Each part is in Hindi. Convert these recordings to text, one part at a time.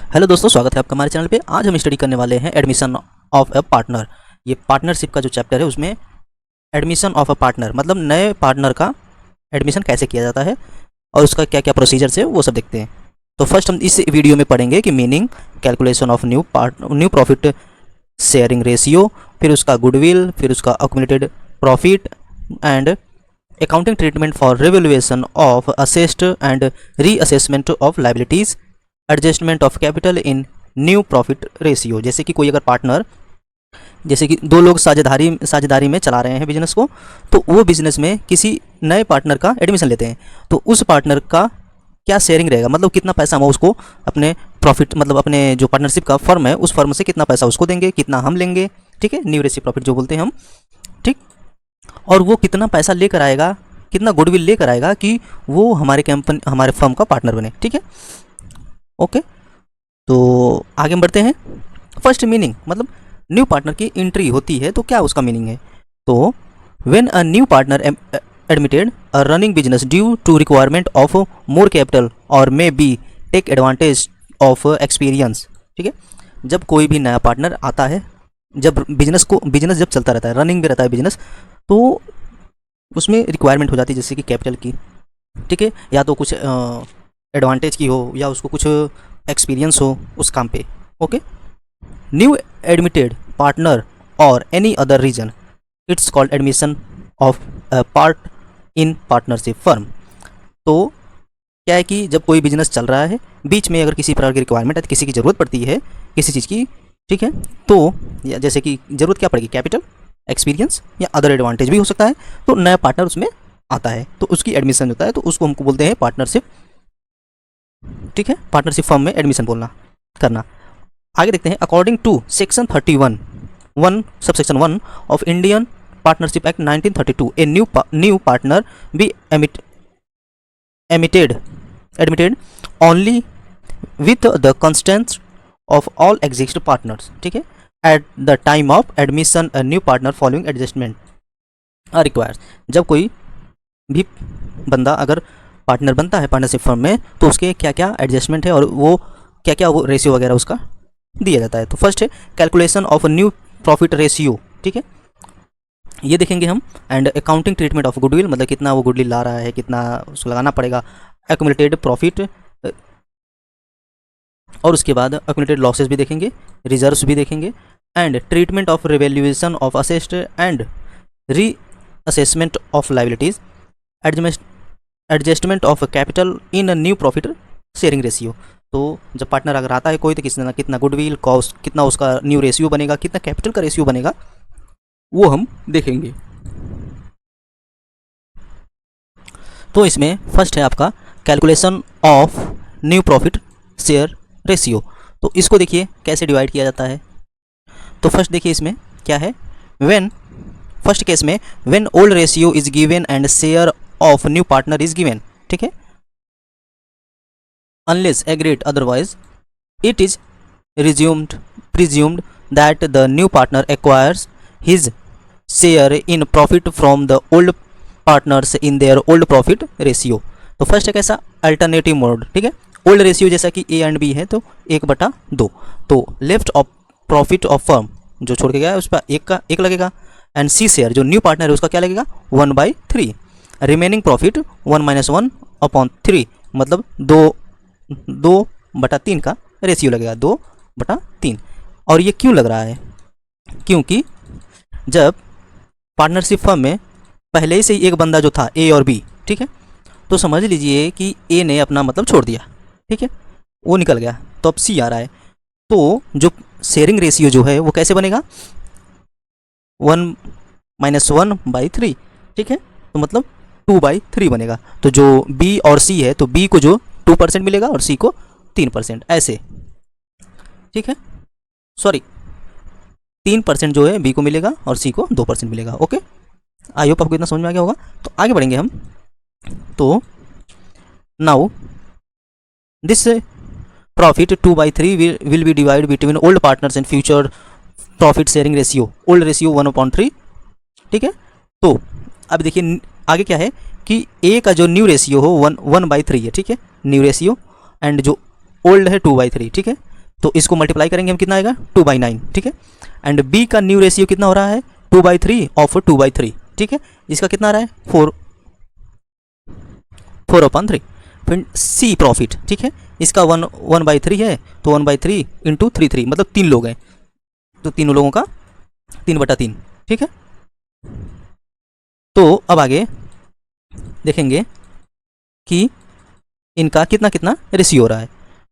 हेलो दोस्तों, स्वागत है आपका हमारे चैनल पे। आज हम स्टडी करने वाले हैं एडमिशन ऑफ अ पार्टनर। ये पार्टनरशिप का जो चैप्टर है उसमें एडमिशन ऑफ अ पार्टनर मतलब नए पार्टनर का एडमिशन कैसे किया जाता है और उसका क्या क्या प्रोसीजर्स है वो सब देखते हैं। तो फर्स्ट हम इस वीडियो में पढ़ेंगे कि meaning, calculation of new profit sharing ratio, फिर उसका गुडविल, फिर उसका accumulated profit and accounting treatment for revaluation of assets and reassessment of liabilities, adjustment of capital in new profit ratio. जैसे कि कोई अगर पार्टनर, जैसे कि दो लोग साझेदारी में चला रहे हैं बिजनेस को, तो वो बिजनेस में किसी नए पार्टनर का एडमिशन लेते हैं, तो उस पार्टनर का क्या शेयरिंग रहेगा, मतलब कितना पैसा हम उसको अपने प्रॉफिट, मतलब अपने जो पार्टनरशिप का फर्म है उस फर्म से कितना पैसा उसको देंगे, कितना हम लेंगे, ठीक है, न्यू रेशियो प्रॉफिट जो बोलते हैं हम, ठीक। और वो कितना पैसा लेकर आएगा, कितना गुडविल लेकर आएगा कि वो हमारे फर्म का पार्टनर बने, ठीक है। ओके, तो आगे हम बढ़ते हैं। फर्स्ट मीनिंग मतलब न्यू पार्टनर की एंट्री होती है तो क्या उसका मीनिंग है। तो when a new partner admitted a running business due to requirement of more capital और may be take advantage of experience, ठीक है। जब कोई भी नया पार्टनर आता है, जब बिजनेस जब चलता रहता है, रनिंग में रहता है बिजनेस, तो उसमें रिक्वायरमेंट हो जाती है जैसे कि कैपिटल की, ठीक है, या तो कुछ एडवांटेज की हो या उसको कुछ एक्सपीरियंस हो उस काम पे। ओके, न्यू एडमिटेड पार्टनर और any other reason, it's called admission of part in partnership firm. तो क्या है कि जब कोई बिजनेस चल रहा है, बीच में अगर किसी प्रकार की रिक्वायरमेंट है, किसी की ज़रूरत पड़ती है किसी चीज़ की, ठीक है, तो या जैसे कि ज़रूरत क्या पड़ेगी, कैपिटल, एक्सपीरियंस या अदर एडवांटेज भी हो सकता है, तो नया पार्टनर उसमें आता है तो उसकी एडमिशन होता है, तो उसको हमको बोलते हैं पार्टनरशिप, ठीक है, पार्टनरशिप फर्म में एडमिशन बोलना करना। आगे देखते हैं। According to section 31 subsection 1 of Indian partnership act 1932, a new partner be admitted only with the consent of all exist partners, ठीक है, at the time of admission a new partner following adjustment are requires. जब कोई भी बंदा अगर पार्टनर बनता है पार्टनरशिप फर्म में, तो उसके क्या क्या एडजस्टमेंट है और वो क्या क्या वो रेशियो वगैरह उसका दिया जाता है। तो फर्स्ट है calculation of new profit ratio, ठीक है, ये देखेंगे हम। And accounting treatment of goodwill, मतलब कितना वो गुडविल ला रहा है, कितना उसको लगाना पड़ेगा। एक्यूमुलेटेड प्रॉफिट, और उसके बाद एक्यूमुलेटेड लॉसेस भी देखेंगे, रिजर्व्स भी देखेंगे। And treatment of revaluation of assets and reassessment of liabilities, adjustment of capital in new profit sharing ratio. तो जब पार्टनर अगर आता है कोई, तो कितना गुडविल, कॉस्ट, कितना उसका न्यू रेशियो बनेगा, कितना कैपिटल का रेशियो बनेगा, वो हम देखेंगे। तो इसमें फर्स्ट है आपका calculation of new profit share ratio. तो इसको देखिए कैसे डिवाइड किया जाता है। तो फर्स्ट देखिए इसमें क्या है, फर्स्ट केस में when old ratio is given and share of new partner is given, ठीक है, unless agreed otherwise, it is presumed that the new partner acquires his share in profit from the old partners in their old profit ratio। तो फर्स्ट है कैसा, अल्टरनेटिव मोड, ठीक है, ओल्ड रेशियो जैसा कि ए एंड बी है तो 1/2, तो left of profit of firm जो छोड़ के गया है उस पर एक लगेगा, एंड सी शेयर जो न्यू पार्टनर है उसका क्या लगेगा, 1/3। रिमेनिंग प्रॉफिट 1-1/3, मतलब 2/3 का रेशियो लगेगा, 2/3। और ये क्यों लग रहा है, क्योंकि जब पार्टनरशिप फर्म में पहले ही से ही एक बंदा जो था ए और बी, ठीक है, तो समझ लीजिए कि ए ने अपना मतलब छोड़ दिया, ठीक है, वो निकल गया, तो अब सी आ रहा है। तो जो शेयरिंग रेशियो जो है वो कैसे बनेगा, 1-1/3, ठीक है, तो मतलब 2/3 बनेगा। तो जो बी और सी है, तो बी को जो 2% मिलेगा और सी को 3%, ऐसे, ठीक है, सॉरी 3% जो है बी को मिलेगा और सी को 2% मिलेगा। ओके, आई होप आपको इतना समझ में आ गया होगा। तो आगे बढ़ेंगे हम। तो now this profit 2/3 will be divide between old partners and future profit sharing ratio, old ratio 1/3, ठीक है। तो अब देखिए आगे क्या है कि ए का जो न्यू रेशियो हो 1/3 है, ठीक है, न्यू रेशियो, एंड जो ओल्ड है 2/3, ठीक है। तो इसको मल्टीप्लाई करेंगे हम, कितना आएगा 2/9, ठीक है। एंड बी का न्यू रेशियो कितना हो रहा है 2/3 ऑफ 2/3, ठीक है। इसका कितना आ रहा है 4/3। फिर सी प्रॉफिट, ठीक है, इसका 1/3 है, तो 1/3 इंटू 3 मतलब 3 लोग हैं, तो तीनों लोगों का 3/3, ठीक है। तो अब आगे देखेंगे कि इनका कितना कितना रेशियो हो रहा है।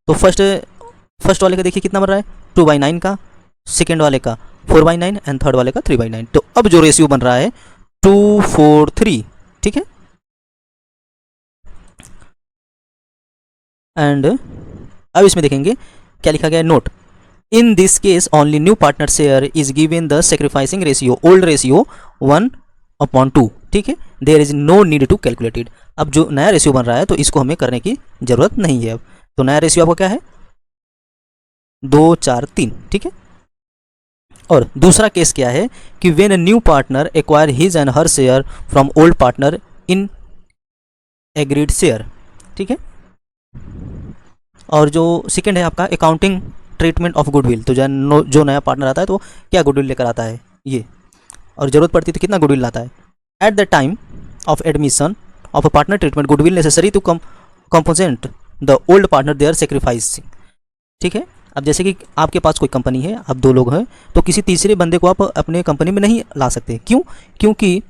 तो फर्स्ट वाले का देखिए कितना बन रहा है 2/9 का, सेकेंड वाले का 4/9 एंड थर्ड वाले का 3/9। तो अब जो रेशियो बन रहा है 2:4:3, ठीक है। एंड अब इसमें देखेंगे क्या लिखा गया है, note in this case only new partner share is given the sacrificing ratio old ratio 1/2, ठीक है। There is no need to calculate it. अब जो नया रेशियो बन रहा है तो इसको हमें करने की जरूरत नहीं है। अब तो नया रेशियो आपका क्या है 2:4:3, ठीक है। और दूसरा केस क्या है कि when a new partner acquire his and her share from old partner in agreed share, ठीक है। और जो सेकंड है आपका अकाउंटिंग ट्रीटमेंट ऑफ गुडविल, तो जो नया पार्टनर आता है तो क्या गुडविल लेकर आता है ये, और ज़रूरत पड़ती है तो कितना गुडविल लाता है। At the time of admission of a partner treatment goodwill necessary to compensate the old partner their sacrificing, ठीक है। अब जैसे कि आपके पास कोई कंपनी है, आप 2 लोग हैं, तो किसी तीसरे बंदे को आप अपने कंपनी में नहीं ला सकते। क्यों? क्योंकि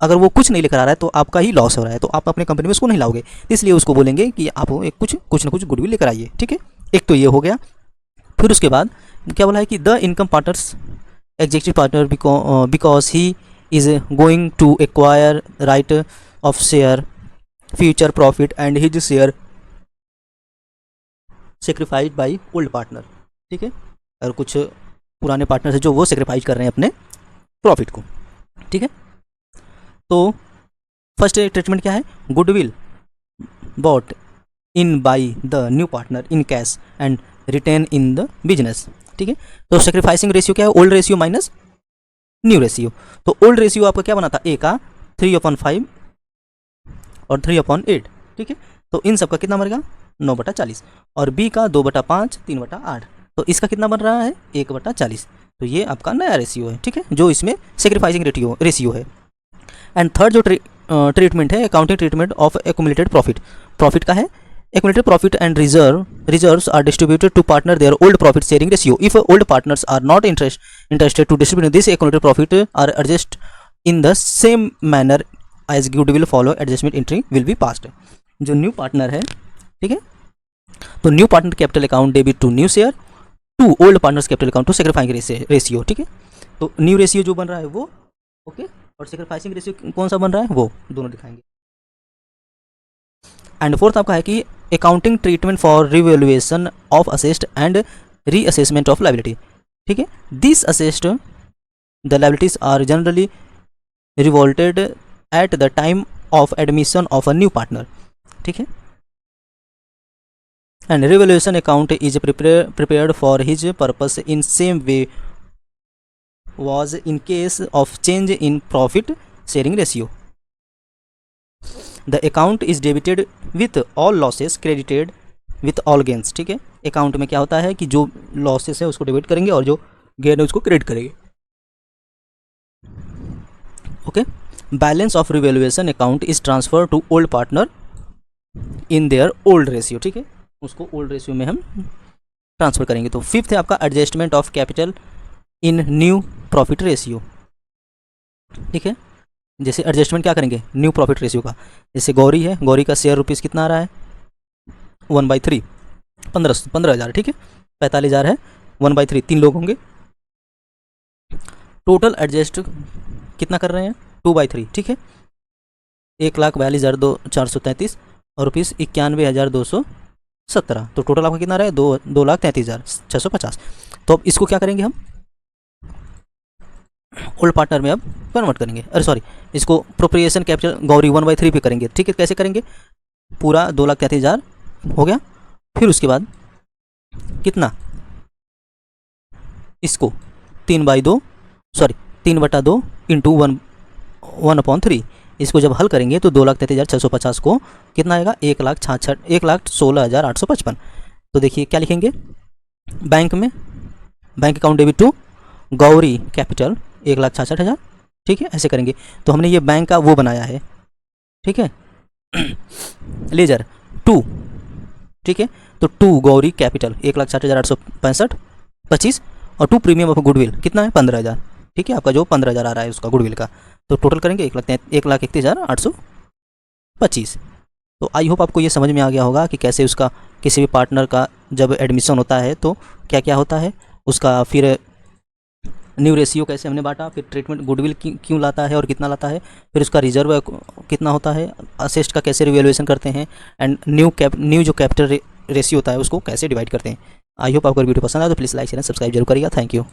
अगर वो कुछ नहीं लेकर आ रहा है तो आपका ही लॉस हो रहा है, तो आप अपने कंपनी में उसको नहीं लाओगे। इसलिए उसको बोलेंगे कि आप एक कुछ ना कुछ गुडविल लेकर आइए, ठीक है। एक तो ये हो गया। फिर उसके बाद क्या बोला है कि the income partners executive partner because he is going to acquire right of share future profit and his share sacrificed by old partner, ठीक है। और कुछ पुराने पार्टनर है जो वो सेक्रीफाइज कर रहे हैं अपने प्रॉफिट को, ठीक है। तो फर्स्ट ट्रीटमेंट क्या है, goodwill bought in by the new partner in cash and retain in the business, ठीक है। तो सेक्रीफाइसिंग रेशियो क्या है, old ratio minus new ratio. तो ओल्ड रेशियो आपका क्या बना था, ए का 3/5 और 3/8, ठीक है। तो इन सब का कितना बनेगा 9/40, और बी का 2/5 3/8। तो इसका कितना बन रहा है 1/40। तो ये आपका नया रेशियो है, ठीक है, जो इसमें सेक्रीफाइसिंग रेशियो है। एंड थर्ड जो ट्रीटमेंट है accounting treatment of accumulated profit का है। Accumulated profit and reserves are distributed to partner their old profit sharing ratio. If old partners are not interested to distribute this accumulated profit are adjusted in the same manner as goodwill follow adjustment entry will be passed. जो न्यू पार्टनर है, ठीक है, तो new partner capital account debit to new share to old partners capital account to sacrificing ratio, ठीक है। तो न्यू रेशियो जो बन रहा है वो ओके, और सेक्रीफाइसिंग रेशियो कौन सा बन रहा है वो दोनों दिखाएंगे। एंड फोर्थ आपका है कि accounting treatment for revaluation of assets and reassessment of liability, ठीक है। This assets the liabilities are generally revalued at the time of admission of a new partner, ठीक है। And revaluation account is prepared for his purpose in same way was in case of change in profit sharing ratio. The account is debited with all losses credited with all gains, ठीक है। अकाउंट में क्या होता है कि जो लॉसेस है उसको डेबिट करेंगे और जो गेन है उसको क्रेडिट करेंगे, okay. Balance of revaluation account is transfer to old partner in their old ratio, ठीक है, उसको ओल्ड रेशियो में हम ट्रांसफर करेंगे। तो फिफ्थ है आपका adjustment of capital in new profit ratio, ठीक है। जैसे एडजस्टमेंट क्या करेंगे न्यू प्रॉफिट रेशियो का, जैसे गौरी है, गौरी का शेयर रुपीज़ कितना आ रहा है 1/3 15,000, ठीक है। 45,000 है 1/3 3 लोग होंगे, टोटल एडजस्ट कितना कर रहे हैं 2/3, ठीक है। 1,42,433 और रुपीज़ 91,217। तो टोटल आपका कितना रहा है 2,33,650। तो अब इसको क्या करेंगे हम ओल्ड पार्टनर में अब कन्वर्ट करेंगे, अरे सॉरी, इसको प्रोप्रिएशन कैपिटल गौरी 1/3 पे करेंगे, ठीक है। कैसे करेंगे, पूरा 2,33,000 हो गया। फिर उसके बाद कितना, इसको 3/2 इंटू 1/3, इसको जब हल करेंगे तो 2,33,650 को कितना आएगा 1,16,855। तो देखिए क्या लिखेंगे बैंक में bank account debit to Gauri capital 1,66,000, ठीक है, ऐसे करेंगे। तो हमने ये बैंक का वो बनाया है, ठीक है, लेजर टू, ठीक है, तो टू गौरी कैपिटल 1,60,865 और टू प्रीमियम ऑफ गुडविल कितना है 15,000, ठीक है, आपका जो 15,000 आ रहा है उसका गुडविल का, तो टोटल करेंगे 1,31,825। तो आई होप आपको ये समझ में आ गया होगा कि कैसे उसका किसी भी पार्टनर का जब एडमिशन होता है तो क्या क्या होता है उसका, फिर न्यू रेशियो कैसे हमने बांटा, फिर ट्रीटमेंट गुडविल क्यों लाता है और कितना लाता है, फिर उसका रिजर्व कितना होता है, असेस्ट का कैसे रिवैल्यूएशन करते हैं, एंड न्यू जो कैपिटल रेशियो होता है उसको कैसे डिवाइड करते हैं। आई होप आपको वीडियो पसंद आया तो प्लीज़ लाइक शेयर सब्सक्राइब जरूर करिएगा। Thank you.